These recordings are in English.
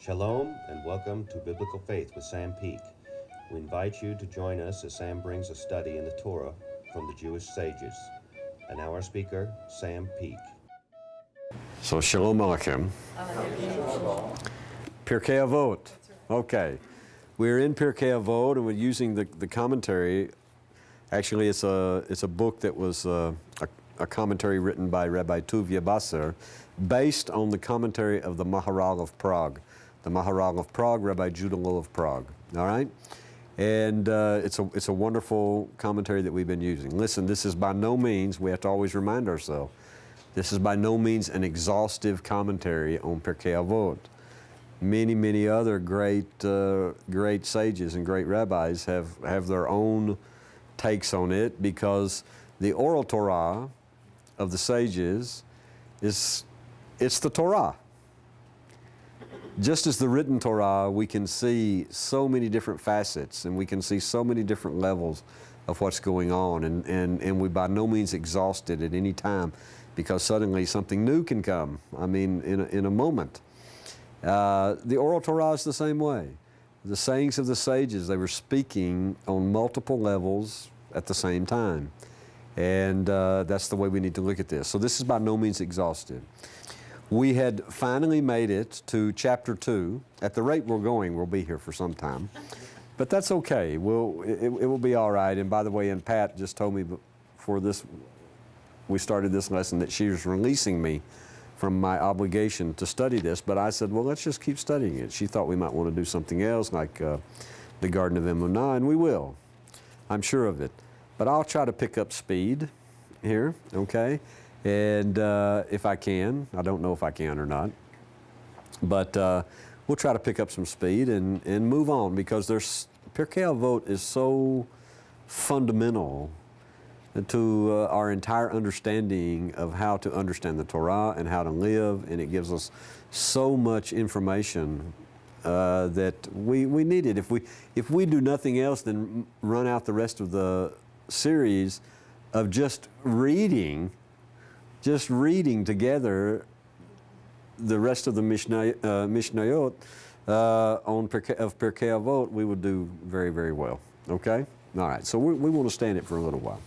Shalom and welcome to Biblical Faith with Sam Peak. We invite you to join us as Sam brings a study in the Torah from the Jewish sages. And now our speaker, Sam Peak. So Shalom Aleichem. Pirkei Avot. Okay. We're in Pirkei Avot and we're using the commentary. Actually, it's a book that was a commentary written by Rabbi Tuvia Basser based on the commentary of the Maharal of Prague. The Maharal of Prague, Rabbi Judah Low of Prague. All right? And it's a wonderful commentary that we've been using. Listen, this is by no means, we have to always remind ourselves, this is by no means an exhaustive commentary on Pirkei Avot. Many other great sages and great rabbis have their own takes on it, because the oral Torah of the sages it's the Torah. Just as the written Torah, we can see so many different facets and we can see so many different levels of what's going on, and we by no means exhaust it at any time, because suddenly something new can come, in a moment. The oral Torah is the same way. The sayings of the sages, they were speaking on multiple levels at the same time. And that's the way we need to look at this. So this is by no means exhaustive. We had finally made it to chapter 2. At the rate we're going, we'll be here for some time. But that's okay. It will be all right. And by the way, and Pat just told me before we started this lesson that she was releasing me from my obligation to study this. But I said, well, let's just keep studying it. She thought we might want to do something else, like the Garden of Emunah, and we will. I'm sure of it. But I'll try to pick up speed here, okay? And if I can, I don't know if I can or not, but we'll try to pick up some speed and move on, because Pirkei Avot is so fundamental to our entire understanding of how to understand the Torah and how to live, and it gives us so much information that we need it. If we do nothing else than run out the rest of the series of just reading together the rest of the Mishnayot of Pirkei Avot, we would do very well. Okay? All right, so we want to stay in it for a little while.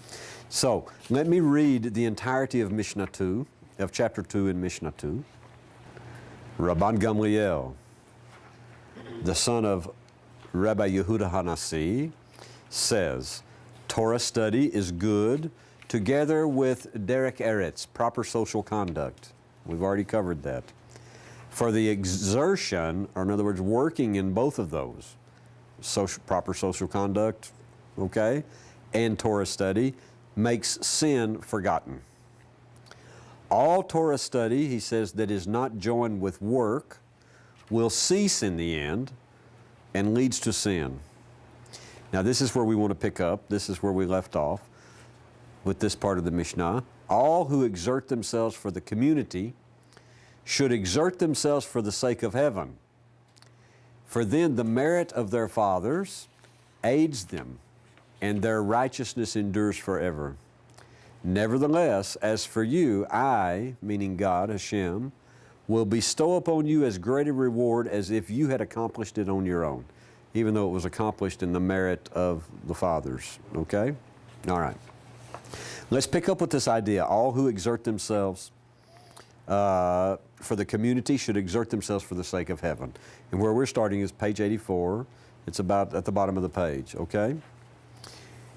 So let me read the entirety of Mishnah 2, of chapter 2 in Mishnah 2. Rabban Gamliel, the son of Rabbi Yehuda Hanasi, says, Torah study is good together with derek eretz, proper social conduct. We've already covered that. For the exertion, or in other words, working in both of those, proper social conduct, okay, and Torah study, makes sin forgotten. All Torah study, he says, that is not joined with work will cease in the end and leads to sin. Now this is where we want to pick up. This is where we left off with this part of the Mishnah. All who exert themselves for the community should exert themselves for the sake of heaven. For then the merit of their fathers aids them, and their righteousness endures forever. Nevertheless, as for you, I, meaning God, Hashem, will bestow upon you as great a reward as if you had accomplished it on your own, even though it was accomplished in the merit of the fathers. Okay? All right. Let's pick up with this idea. All who exert themselves for the community should exert themselves for the sake of heaven. And where we're starting is page 84. It's about at the bottom of the page, okay?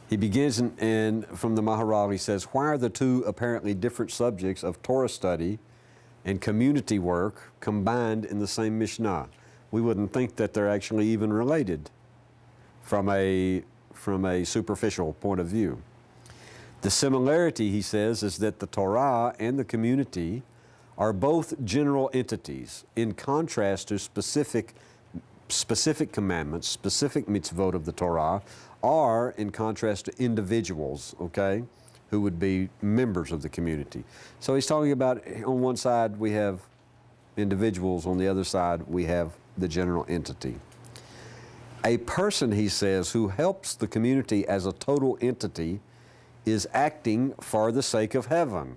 He begins and from the Maharal, he says, why are the two apparently different subjects of Torah study and community work combined in the same Mishnah? We wouldn't think that they're actually even related from a superficial point of view. The similarity, he says, is that the Torah and the community are both general entities, in contrast to specific commandments, specific mitzvot of the Torah, are in contrast to individuals, okay, who would be members of the community. So he's talking about, on one side we have individuals, on the other side we have the general entity. A person, he says, who helps the community as a total entity is acting for the sake of heaven.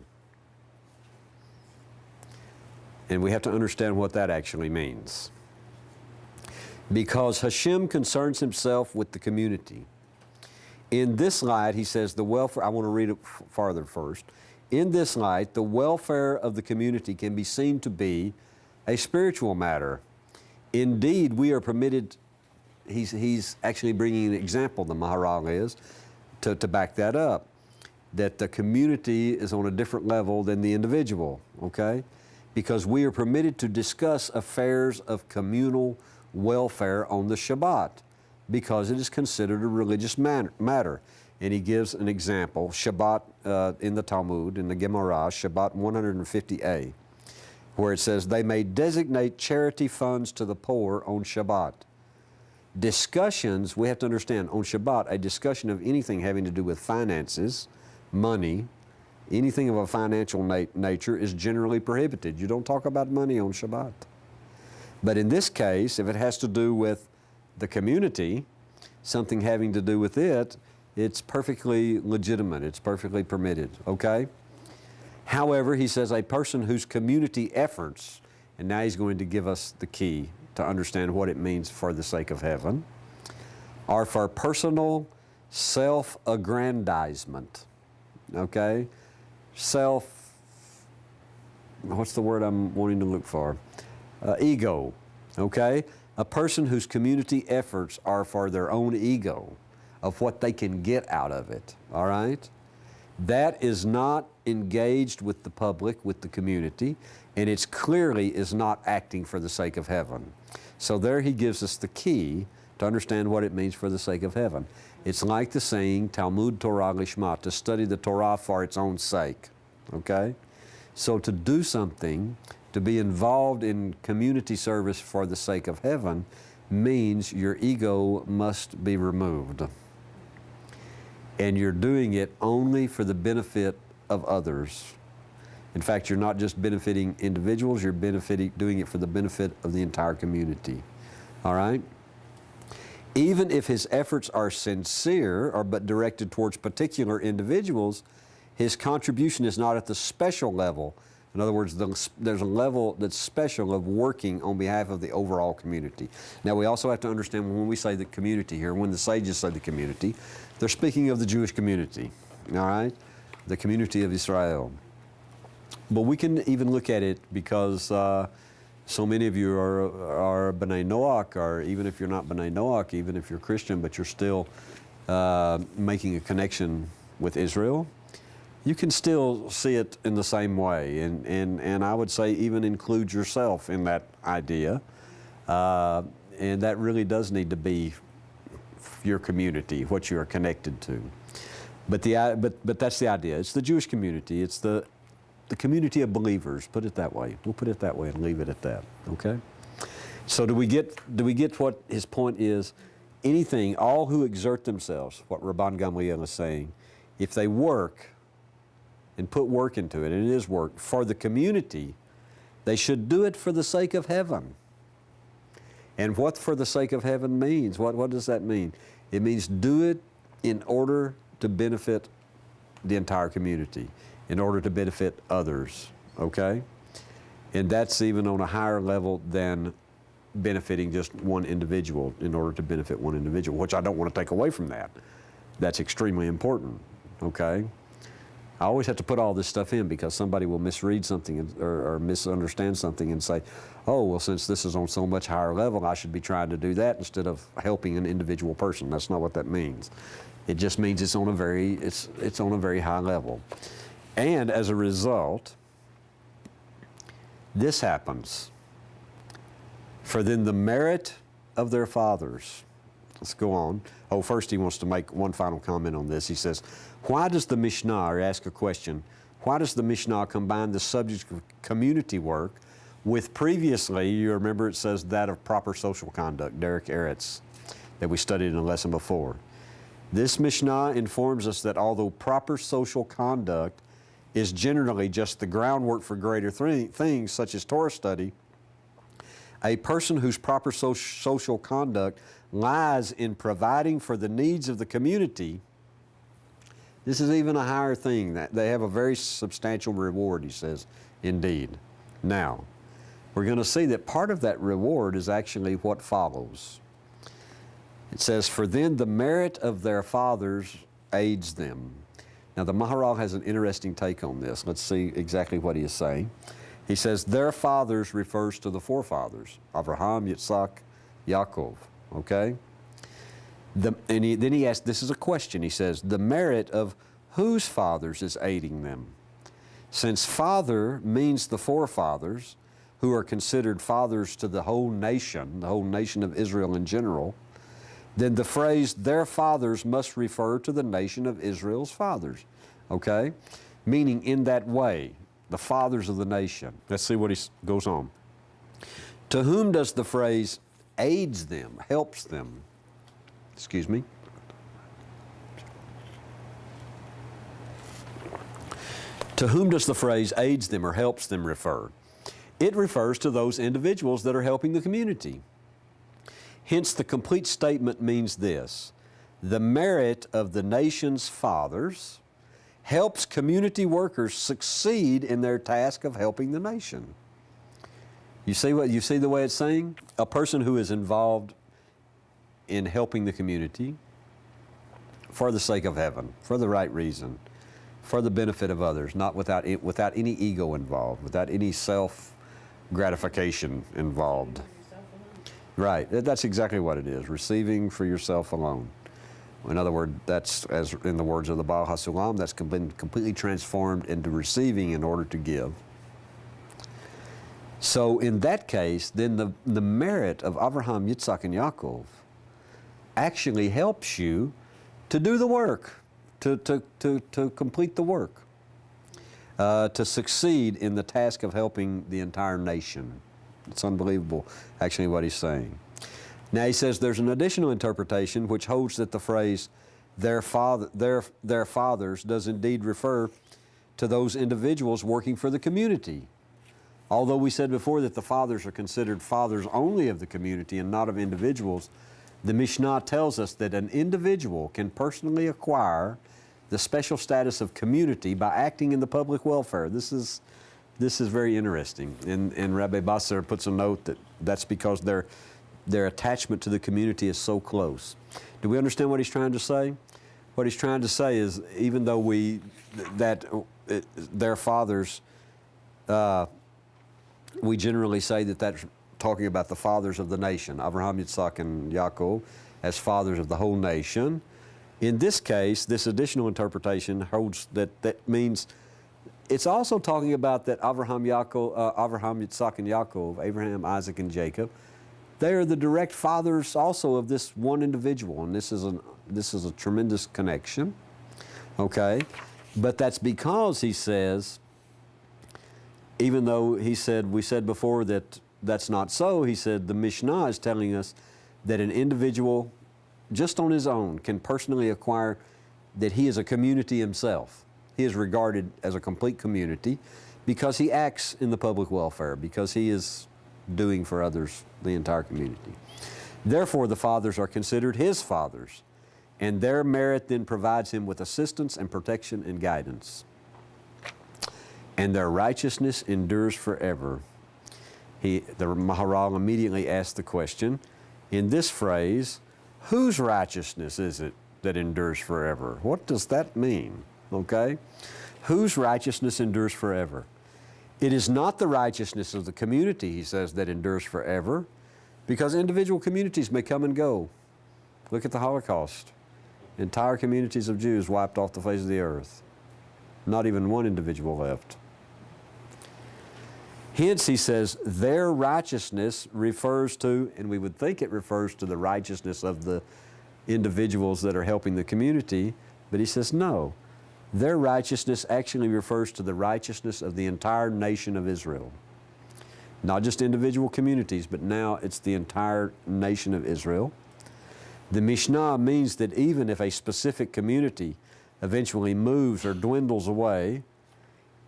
And we have to understand what that actually means. because Hashem concerns himself with the community. In this light, he says, the welfare, I want to read it farther first. In this light, the welfare of the community can be seen to be a spiritual matter. Indeed, we are permitted, he's actually bringing an example, the Maharal is, to back that up, that the community is on a different level than the individual, okay? Because we are permitted to discuss affairs of communal welfare on the Shabbat, because it is considered a religious matter. And he gives an example, Shabbat in the Talmud, in the Gemara, Shabbat 150a, where it says, they may designate charity funds to the poor on Shabbat. Discussions, we have to understand, on Shabbat, a discussion of anything having to do with finances, money, anything of a financial nature is generally prohibited. You don't talk about money on Shabbat. But in this case, if it has to do with the community, something having to do with it, it's perfectly legitimate, it's perfectly permitted, okay? However, he says a person whose community efforts, and now he's going to give us the key to understand what it means for the sake of heaven, are for personal self-aggrandizement, okay? What's the word I'm wanting to look for? Ego, okay? A person whose community efforts are for their own ego, of what they can get out of it, all right? That is not engaged with the public, with the community, and it's clearly is not acting for the sake of heaven. So there he gives us the key to understand what it means for the sake of heaven. It's like the saying, Talmud Torah Lishma, to study the Torah for its own sake, okay? So to do something, to be involved in community service for the sake of heaven, means your ego must be removed. And you're doing it only for the benefit of others. In fact, you're not just benefiting individuals, you're doing it for the benefit of the entire community. All right? Even if his efforts are sincere or but directed towards particular individuals, his contribution is not at the special level. In other words, there's a level that's special of working on behalf of the overall community. Now, we also have to understand when we say the community here, when the sages say the community, they're speaking of the Jewish community, all right? The community of Israel. But we can even look at it because so many of you are B'nai Noach, or even if you're not B'nai Noach, even if you're Christian, but you're still making a connection with Israel, you can still see it in the same way. And I would say even include yourself in that idea. And that really does need to be your community, what you are connected to. But that's the idea. It's the Jewish community. It's the community of believers. Put it that way. We'll put it that way and leave it at that. Okay. So do we get what his point is? Anything, all who exert themselves, what Rabban Gamliel is saying, if they work and put work into it, and it is work, for the community, they should do it for the sake of heaven. And what for the sake of heaven means, what does that mean? It means do it in order to benefit the entire community, in order to benefit others, okay? And that's even on a higher level than benefiting just one individual in order to benefit one individual, which I don't want to take away from that. That's extremely important, okay? I always have to put all this stuff in because somebody will misread something or misunderstand something and say, oh, well, since this is on so much higher level, I should be trying to do that instead of helping an individual person. That's not what that means. It just means it's on a very high level. And as a result, this happens. For then the merit of their fathers. Let's go on. Oh, first he wants to make one final comment on this. He says, why does the Mishnah, or ask a question, why does the Mishnah combine the subject of community work with previously, you remember it says that of proper social conduct, Derek Eretz, that we studied in a lesson before. This Mishnah informs us that although proper social conduct is generally just the groundwork for greater things such as Torah study, a person whose proper social conduct lies in providing for the needs of the community, this is even a higher thing. That they have a very substantial reward, he says, indeed. Now, we're going to see that part of that reward is actually what follows. It says, "For then the merit of their fathers aids them." Now the Maharal has an interesting take on this. Let's see exactly what he is saying. He says, their fathers refers to the forefathers, Abraham, Yitzhak, Yaakov, okay? Then he asks, this is a question, he says, the merit of whose fathers is aiding them? Since father means the forefathers, who are considered fathers to the whole nation of Israel in general, then the phrase, their fathers, must refer to the nation of Israel's fathers, okay? Meaning in that way, the fathers of the nation. Let's see what he goes on. To whom does the phrase aids them, helps them? Excuse me. To whom does the phrase aids them or helps them refer? It refers to those individuals that are helping the community. Hence, the complete statement means this: the merit of the nation's fathers helps community workers succeed in their task of helping the nation. You see the way it's saying? A person who is involved in helping the community for the sake of heaven, for the right reason, for the benefit of others, not without any ego involved, without any self-gratification involved. Right, that's exactly what it is, receiving for yourself alone. In other words, that's, as in the words of the Baal HaSulam, that's been completely transformed into receiving in order to give. So in that case, then the merit of Abraham, Yitzhak, and Yaakov actually helps you to do the work, to complete the work, to succeed in the task of helping the entire nation. It's unbelievable, actually, what he's saying. Now he says there's an additional interpretation which holds that the phrase their fathers does indeed refer to those individuals working for the community. Although we said before that the fathers are considered fathers only of the community and not of individuals, the Mishnah tells us that an individual can personally acquire the special status of community by acting in the public welfare. This is very interesting. And Rabbi Basser puts a note that that's because their attachment to the community is so close. Do we understand what he's trying to say? What he's trying to say is, even though their fathers, we generally say that that's talking about the fathers of the nation, Abraham, Yitzhak, and Yaakov, as fathers of the whole nation. In this case, this additional interpretation holds that means it's also talking about that Abraham, Yitzhak, and Yaakov, Abraham, Isaac, and Jacob, they are the direct fathers also of this one individual, and this is a tremendous connection, okay? But that's because he says, even though we said before that that's not so, he said the Mishnah is telling us that an individual, just on his own, can personally acquire that he is a community himself. He is regarded as a complete community because he acts in the public welfare, because he is doing for others, the entire community. Therefore, the fathers are considered his fathers, and their merit then provides him with assistance and protection and guidance. And their righteousness endures forever. The Maharal immediately asked the question, in this phrase, whose righteousness is it that endures forever? What does that mean? Okay? Whose righteousness endures forever? It is not the righteousness of the community, he says, that endures forever, because individual communities may come and go. Look at the Holocaust. Entire communities of Jews wiped off the face of the earth. Not even one individual left. Hence, he says, their righteousness refers to, and we would think it refers to the righteousness of the individuals that are helping the community, but he says no. Their righteousness actually refers to the righteousness of the entire nation of Israel. Not just individual communities, but now it's the entire nation of Israel. The Mishnah means that even if a specific community eventually moves or dwindles away,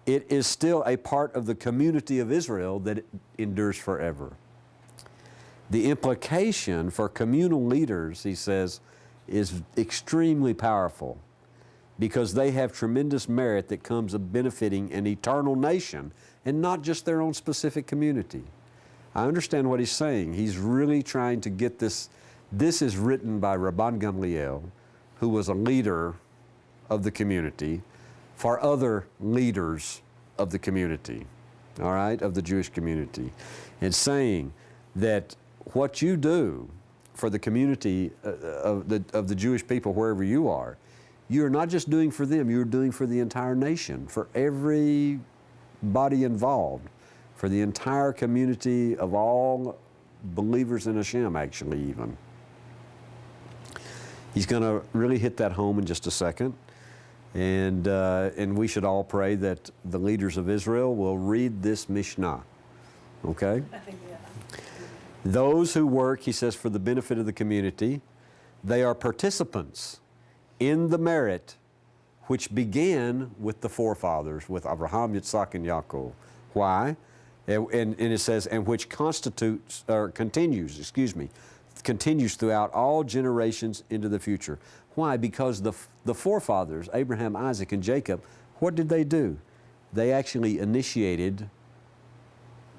it is still a part of the community of Israel that endures forever. The implication for communal leaders, he says, is extremely powerful because they have tremendous merit that comes of benefiting an eternal nation and not just their own specific community. I understand what he's saying. He's really trying to get this. This is written by Rabban Gamliel, who was a leader of the community, for other leaders of the community, all right, of the Jewish community. It's saying that what you do for the community of the Jewish people wherever you are, you're not just doing for them, you're doing for the entire nation, for everybody involved, for the entire community of all believers in Hashem, actually, even. He's going to really hit that home in just a second. And we should all pray that the leaders of Israel will read this Mishnah, okay? I think, yeah. Those who work, he says, for the benefit of the community, they are participants in the merit which began with the forefathers, with Abraham, Yitzhak, and Yaakov. Why? And it says, and which constitutes, or continues throughout all generations into the future. Why? Because the forefathers, Abraham, Isaac, and Jacob, what did they do? They actually initiated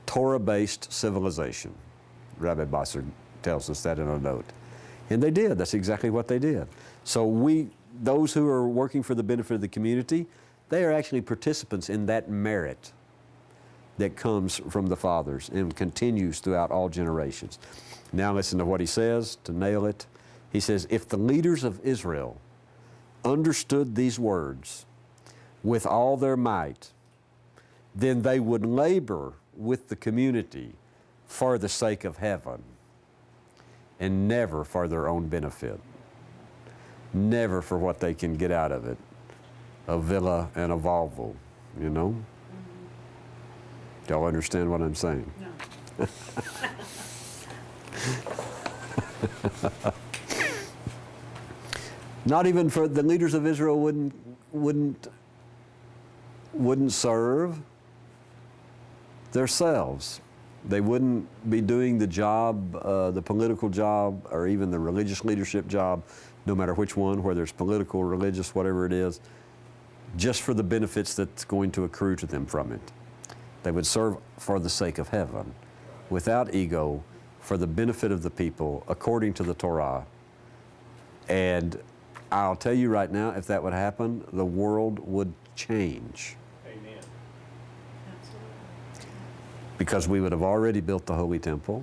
Torah-based civilization. Rabbi Basser tells us that in a note. And they did. That's exactly what they did. So those who are working for the benefit of the community, they are actually participants in that merit that comes from the fathers and continues throughout all generations. Now listen to what he says to nail it. He says, if the leaders of Israel understood these words with all their might, then they would labor with the community for the sake of heaven and never for their own benefit. Never for what they can get out of it, a villa and a Volvo, you know? Y'all understand what I'm saying? No. Not even for the leaders of Israel wouldn't serve themselves. They wouldn't be doing the job, the political job, or even the religious leadership job, no matter which one, whether it's political, religious, whatever it is, just for the benefits that's going to accrue to them from it. They would serve for the sake of heaven, without ego, for the benefit of the people, according to the Torah. And I'll tell you right now, if that would happen, the world would change. Amen. Absolutely. Because we would have already built the Holy Temple.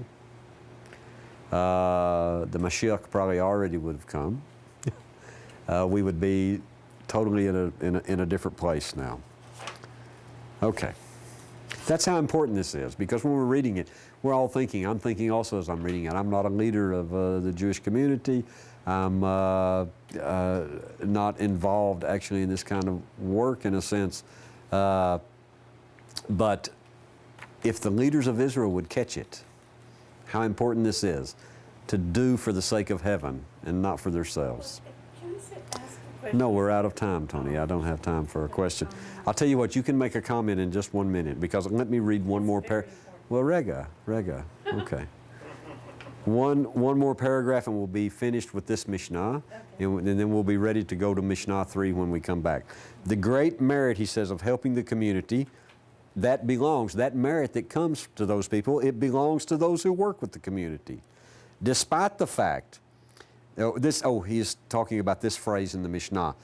The Mashiach probably already would have come. We would be totally in a different place now. Okay. That's how important this is, because when we're reading it, we're all thinking, I'm thinking also as I'm reading it, I'm not a leader of the Jewish community. I'm not involved actually in this kind of work in a sense. But if the leaders of Israel would catch it, how important this is to do for the sake of heaven and not for themselves. Can I ask a question? No, we're out of time, Tony. I don't have time for a question. I'll tell you what, you can make a comment in just 1 minute, because let me read one more paragraph. Well, Rega, okay. One more paragraph and we'll be finished with this Mishnah, and then we'll be ready to go to Mishnah 3 when we come back. The great merit, he says, of helping the community, that merit that comes to those people, it belongs to those who work with the community. Despite the fact, he's talking about this phrase in the Mishnah,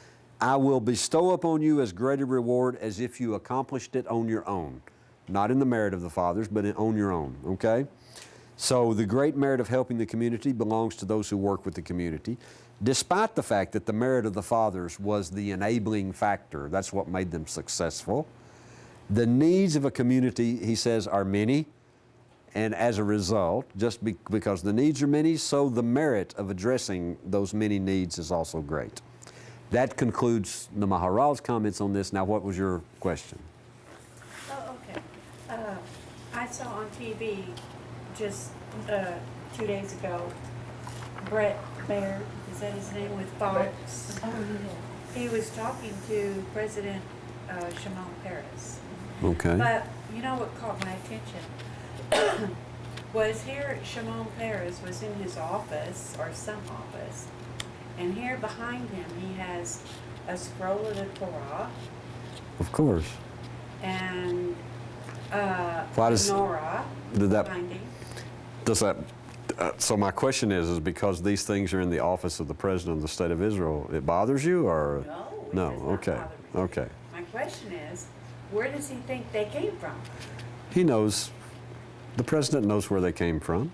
I will bestow upon you as great a reward as if you accomplished it on your own. Not in the merit of the fathers, but on your own, okay? So the great merit of helping the community belongs to those who work with the community, despite the fact that the merit of the fathers was the enabling factor. That's what made them successful. The needs of a community, he says, are many, and as a result, just because the needs are many, so the merit of addressing those many needs is also great. That concludes the Maharal's comments on this. Now, what was your question? Oh, okay. I saw on TV just 2 days ago, Brett Baird, is that his name, with Fox? Oh, yeah. He was talking to President Shimon Peres. Okay. But you know what caught my attention? Was here Shimon Peres was in his office, or some office, and here behind him he has a scroll of the Torah Of course. and Why does- menorah Did that, binding. does that, so my question is because these things are in the office of the President of the State of Israel, it bothers you, or? No, it No, does not okay, bother me. okay. My question is, where does he think they came from? He knows, the President knows where they came from.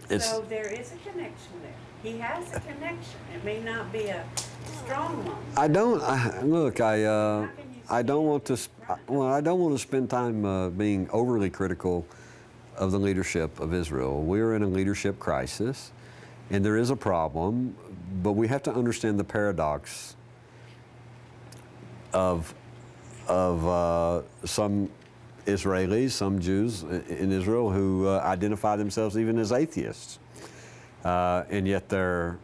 It's, So there is a connection there. He has a connection. It may not be a strong one. I don't, look, How can you I don't stand want to, in front of well, I don't want to spend time being overly critical of the leadership of Israel. We're in a leadership crisis, and there is a problem, but we have to understand the paradox of some Israelis, some Jews in Israel who identify themselves even as atheists, and yet they're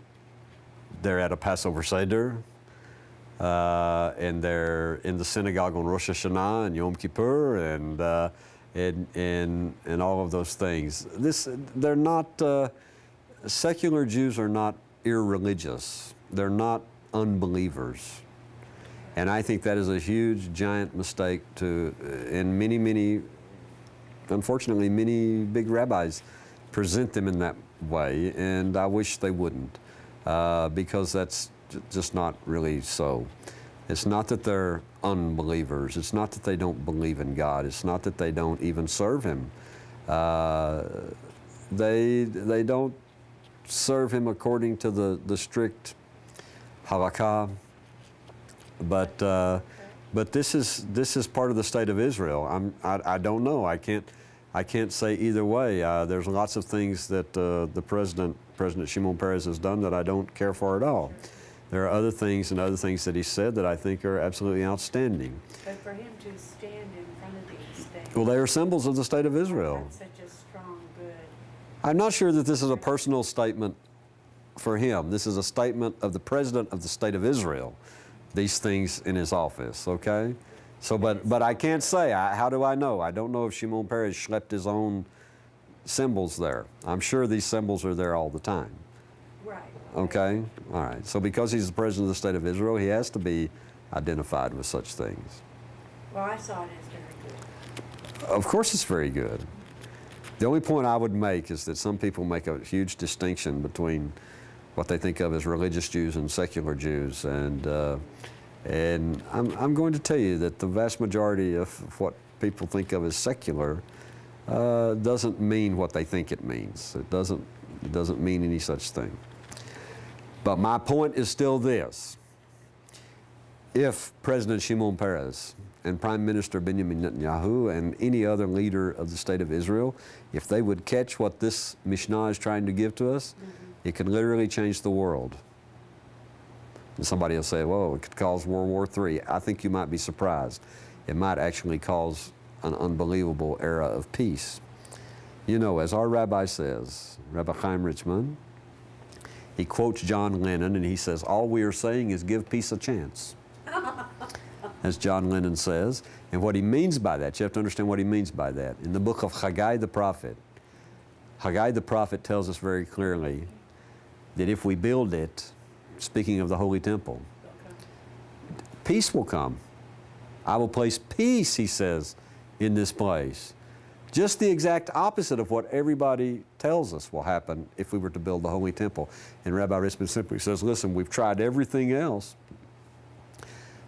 at a Passover Seder, and they're in the synagogue on Rosh Hashanah and Yom Kippur, and all of those things. They're not, secular Jews are not irreligious. They're not unbelievers. And I think that is a huge, giant mistake and many, unfortunately, many big rabbis present them in that way, and I wish they wouldn't, because that's just not really so. It's not that they're unbelievers. It's not that they don't believe in God. It's not that they don't even serve Him. They don't serve Him according to the strict halakha. But this is part of the state of Israel. I don't know. I can't say either way. There's lots of things that the President Shimon Peres has done that I don't care for at all. There are other things that he said that I think are absolutely outstanding. But for him to stand in front of these things. Well, they are symbols of the state of Israel. That's such a strong, good. I'm not sure that this is a personal statement for him. This is a statement of the President of the state of Israel. These things in his office, okay? So, but I can't say. How do I know? I don't know if Shimon Peres schlepped his own symbols there. I'm sure these symbols are there all the time. Right. Okay? All right. So because he's the President of the State of Israel, he has to be identified with such things. Well, I saw it as very good. Of course it's very good. The only point I would make is that some people make a huge distinction between what they think of as religious Jews and secular Jews, and I'm going to tell you that the vast majority of what people think of as secular doesn't mean what they think it means. It doesn't mean any such thing. But my point is still this: if President Shimon Peres and Prime Minister Benjamin Netanyahu and any other leader of the state of Israel, if they would catch what this Mishnah is trying to give to us, it could literally change the world. And somebody will say, well, it could cause World War III. I think you might be surprised. It might actually cause an unbelievable era of peace. You know, as our rabbi says, Rabbi Chaim Richman, he quotes John Lennon and he says, all we are saying is give peace a chance. As John Lennon says. And what he means by that, you have to understand what he means by that. In the book of Haggai the prophet tells us very clearly that if we build it, speaking of the Holy Temple, peace will come. I will place peace, he says, in this place. Just the exact opposite of what everybody tells us will happen if we were to build the Holy Temple. And Rabbi Richman simply says, listen, we've tried everything else.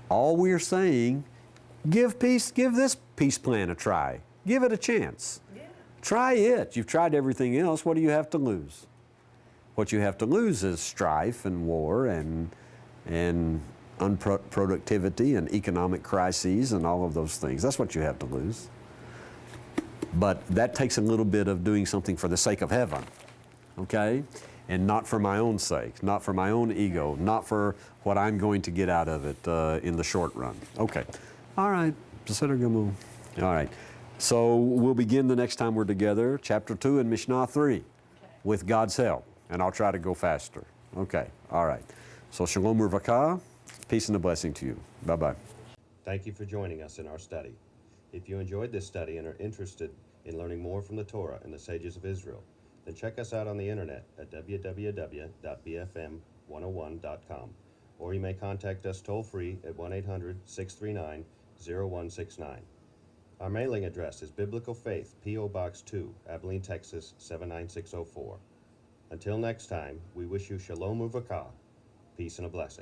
All we're saying, give this peace plan a try. Give it a chance. Yeah. Try it. You've tried everything else. What do you have to lose? What you have to lose is strife and war and unproductivity and economic crises and all of those things. That's what you have to lose. But that takes a little bit of doing something for the sake of heaven, okay? And not for my own sake, not for my own ego, not for what I'm going to get out of it in the short run. Okay. All right. All right. So we'll begin the next time we're together, chapter 2 and Mishnah 3, with God's help. And I'll try to go faster. Okay. All right. So shalom uvracha, peace and a blessing to you. Bye-bye. Thank you for joining us in our study. If you enjoyed this study and are interested in learning more from the Torah and the sages of Israel, then check us out on the internet at www.bfm101.com, or you may contact us toll-free at 1-800-639-0169. Our mailing address is Biblical Faith, P.O. Box 2, Abilene, Texas 79604. Until next time, we wish you shalom uvrakah, peace and a blessing.